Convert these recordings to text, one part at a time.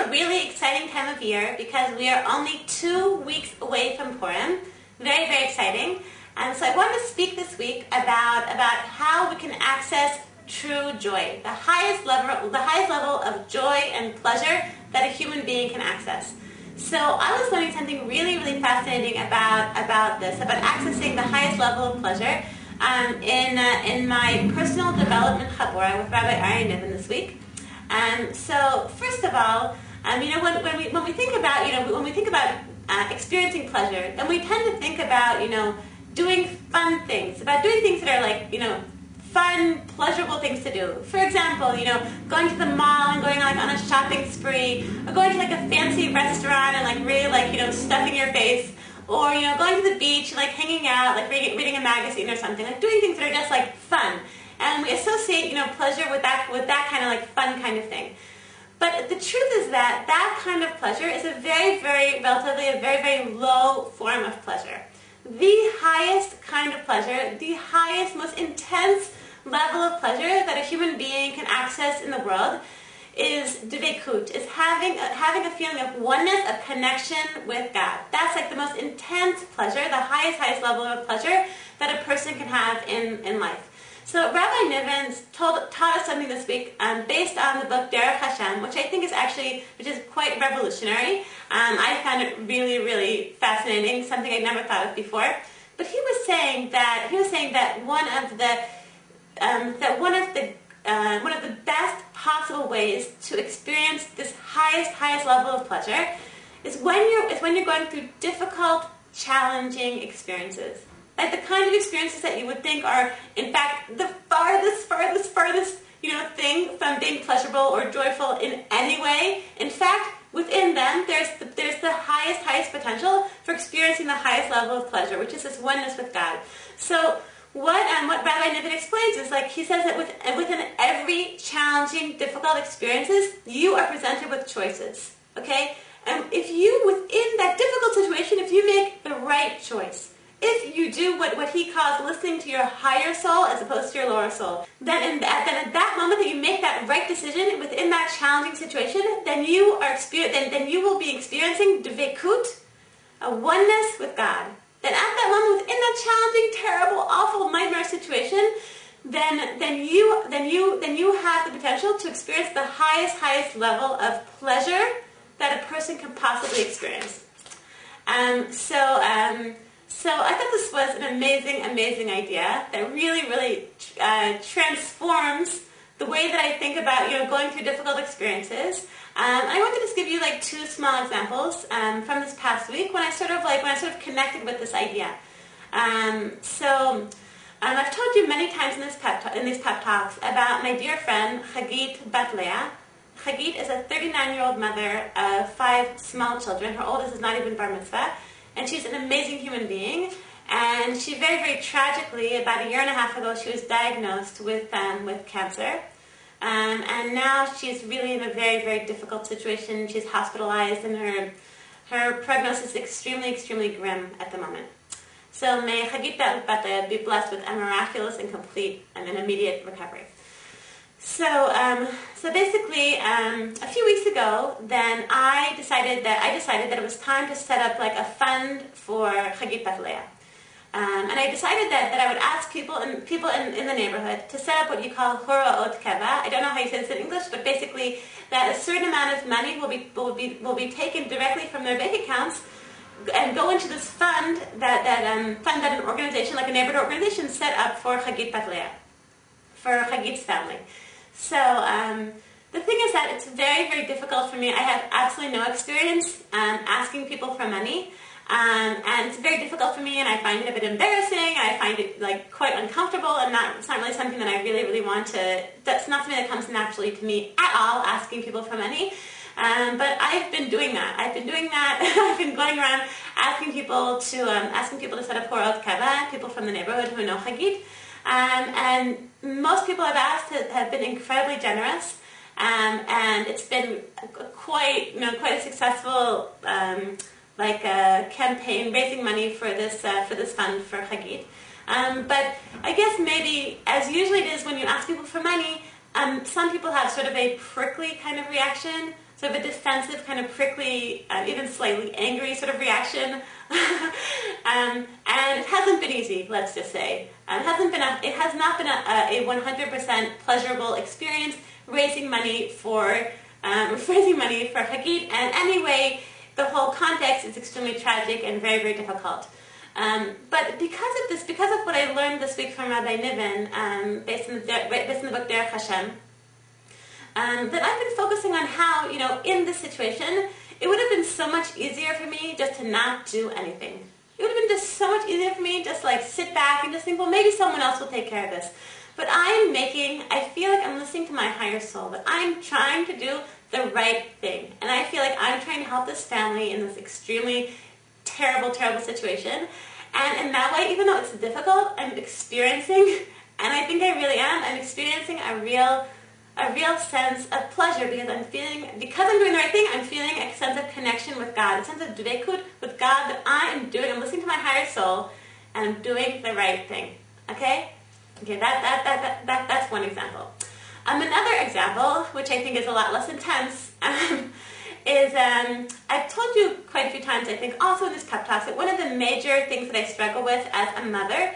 a really exciting time of year because we are only 2 weeks away from Purim. Very, very exciting. And so I wanted to speak this week about how we can access true joy, the highest level of joy and pleasure that a human being can access. So I was learning something really, really fascinating about this, about accessing the highest level of pleasure in my personal development chabura with Rabbi Aryeh Niven this week. So first of all, when we think about experiencing pleasure, then we tend to think about doing fun things, about doing things that are fun, pleasurable things to do. For example, going to the mall and going on a shopping spree, or going to a fancy restaurant and really stuffing your face, or going to the beach, hanging out, reading a magazine or something, doing things that are just fun. And we associate pleasure with that kind of fun kind of thing. But the truth is that kind of pleasure is a very, very low form of pleasure. The highest kind of pleasure, the highest, most intense level of pleasure that a human being can access in the world is dveikut, is having a feeling of oneness, of connection with God. That's the most intense pleasure, the highest level of pleasure that a person can have in life. So Rabbi Niven taught us something this week based on the book Derech Hashem, which I think is quite revolutionary. I found it really, really fascinating, something I'd never thought of before. But he was saying that one of the best possible ways to experience this highest level of pleasure is when you're going through difficult, challenging experiences. The kind of experiences that you would think are, in fact, the farthest thing from being pleasurable or joyful in any way. In fact, within them, there's the highest potential for experiencing the highest level of pleasure, which is this oneness with God. So what Rabbi Niven explains is, he says that within every challenging, difficult experiences, you are presented with choices, okay? And if you, within that difficult situation, if you make the right choice, if you do what he calls listening to your higher soul as opposed to your lower soul, then at that moment that you make that right decision within that challenging situation, then you will be experiencing dveikut, a oneness with God. Then at that moment, within that challenging, terrible, awful, nightmare situation, then you have the potential to experience the highest level of pleasure that a person can possibly experience. So I thought this was an amazing idea that really transforms the way that I think about going through difficult experiences. I want to just give you 2 small examples from this past week when I sort of connected with this idea. I've told you many times in these pep talks about my dear friend Hadith Beth. Hadith is a 39-year-old mother of 5 small children. Her oldest is not even bar mitzvah. And she's an amazing human being. And she very tragically, about 1.5 years ago, she was diagnosed with cancer. And now she's really in a very difficult situation. She's hospitalized, and her prognosis is extremely grim at the moment. So may Hadith Beth be blessed with a miraculous and complete and an immediate recovery. So basically, a few weeks ago, then I decided that it was time to set up a fund for Hadith Beth. And I decided that I would ask people in the neighborhood to set up what you call horo'ot keva. I don't know how you say this in English, but basically that a certain amount of money will be taken directly from their bank accounts and go into this fund that an organization, like a neighborhood organization, set up for Hadith Beth, for Hadith's family. So the thing is that it's very difficult for me. I have absolutely no experience asking people for money, and it's very difficult for me, and I find it a bit embarrassing. I find it quite uncomfortable, and it's not really something that I really want to. That's not something that comes naturally to me at all. Asking people for money. But I've been doing that. I've been going around asking people to set up horo'ot keva, people from the neighborhood who know Hadith. And most people I've asked have been incredibly generous, and it's been quite a successful campaign raising money for this fund for Hadith. But I guess maybe, as usually it is when you ask people for money, some people have sort of a prickly kind of reaction. sort of a defensive, kind of prickly, even slightly angry sort of reaction. And it hasn't been easy, let's just say. It has not been a 100% pleasurable experience raising money for Hagit. And anyway, the whole context is extremely tragic and very, very difficult. But because of this, because of what I learned this week from Rabbi Niven, based in the book Derech Hashem, that I've been focusing on how, in this situation, it would have been so much easier for me just to not do anything. It would have been just so much easier for me just like sit back and just think, well, maybe someone else will take care of this. But I feel like I'm listening to my higher soul, that I'm trying to do the right thing. And I feel like I'm trying to help this family in this extremely terrible, terrible situation. And in that way, even though it's difficult, I'm experiencing, and I think I really am, I'm experiencing a real sense of pleasure because I'm doing the right thing, I'm feeling a sense of connection with God, a sense of dveikut with God that I'm listening to my higher soul, and I'm doing the right thing. Okay, that's one example. Another example, which I think is a lot less intense, is I've told you quite a few times, I think, also in this pep talk, that one of the major things that I struggle with as a mother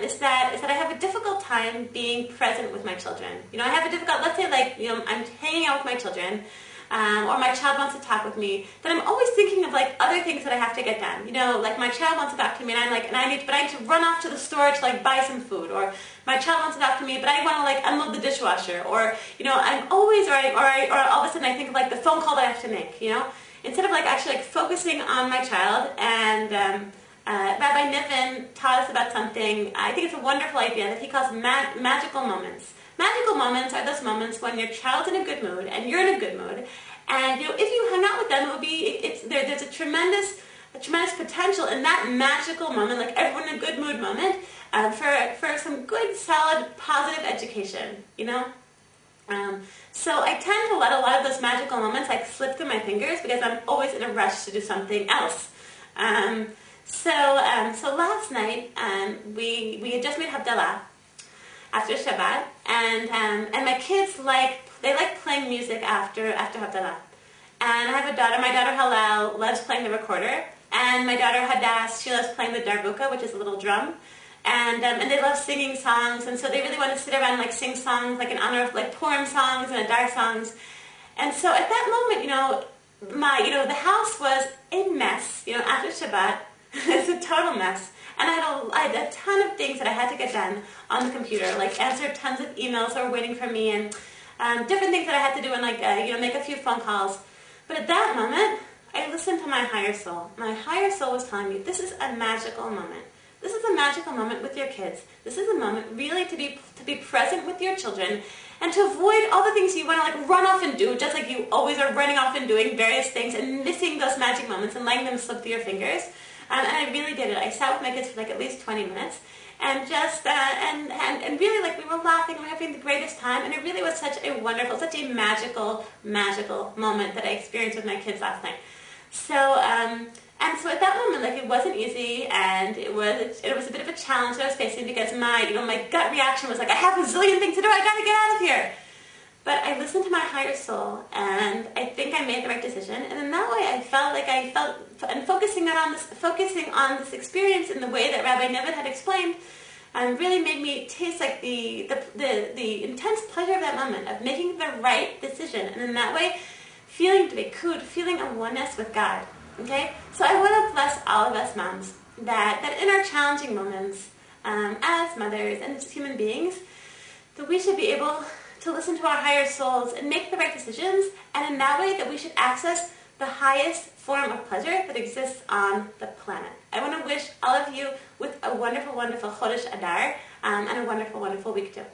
is that I have a difficult time being present with my children. I have a difficult, let's say I'm hanging out with my children, or my child wants to talk with me, then I'm always thinking of other things that I have to get done. Like my child wants to talk to me and I need to run off to the store to buy some food, or my child wants to talk to me but I want to unload the dishwasher, or I'm always, or all of a sudden I think of the phone call that I have to make, instead of actually focusing on my child. And Rabbi Niven taught us about something, I think it's a wonderful idea, that he calls magical moments. Magical moments are those moments when your child's in a good mood and you're in a good mood, and if you hung out with them, there's a tremendous potential in that magical moment, everyone in a good mood moment, for some good, solid, positive education. So I tend to let a lot of those magical moments slip through my fingers because I'm always in a rush to do something else. So last night we had just made Havdalah after Shabbat, and my kids like playing music after Havdalah. And I have a daughter. My daughter Halal loves playing the recorder, and my daughter Hadass, she loves playing the darbuka, which is a little drum. And they love singing songs, and so they really want to sit around sing songs in honor of Purim songs and Adar songs. And so at that moment, the house was a mess. After Shabbat, it's a total mess. And I had a ton of things that I had to get done on the computer, answer tons of emails that were waiting for me, and different things that I had to do, and make a few phone calls. But at that moment, I listened to my higher soul. My higher soul was telling me, this is a magical moment. This is a magical moment with your kids. This is a moment really to be present with your children, and to avoid all the things you want to run off and do, just like you always are running off and doing various things and missing those magic moments and letting them slip through your fingers. And I really did it. I sat with my kids for at least 20 minutes, and just and really we were laughing, we were having the greatest time, and it really was such a wonderful, such a magical moment that I experienced with my kids last night. So and so at that moment, it wasn't easy, and it was a bit of a challenge that I was facing because my gut reaction was I have a zillion things to do, I gotta get out of here. But I listened to my higher soul, and I think I made the right decision. And in that way, I felt, and focusing on this experience in the way that Rabbi Niven had explained, really made me taste the intense pleasure of that moment of making the right decision, and in that way, feeling dveikut, feeling a oneness with God. Okay, so I want to bless all of us moms that in our challenging moments, as mothers and as human beings, that we should be able to listen to our higher souls and make the right decisions, and in that way that we should access the highest form of pleasure that exists on the planet. I want to wish all of you with a wonderful, wonderful Chodesh Adar, and a wonderful, wonderful week too.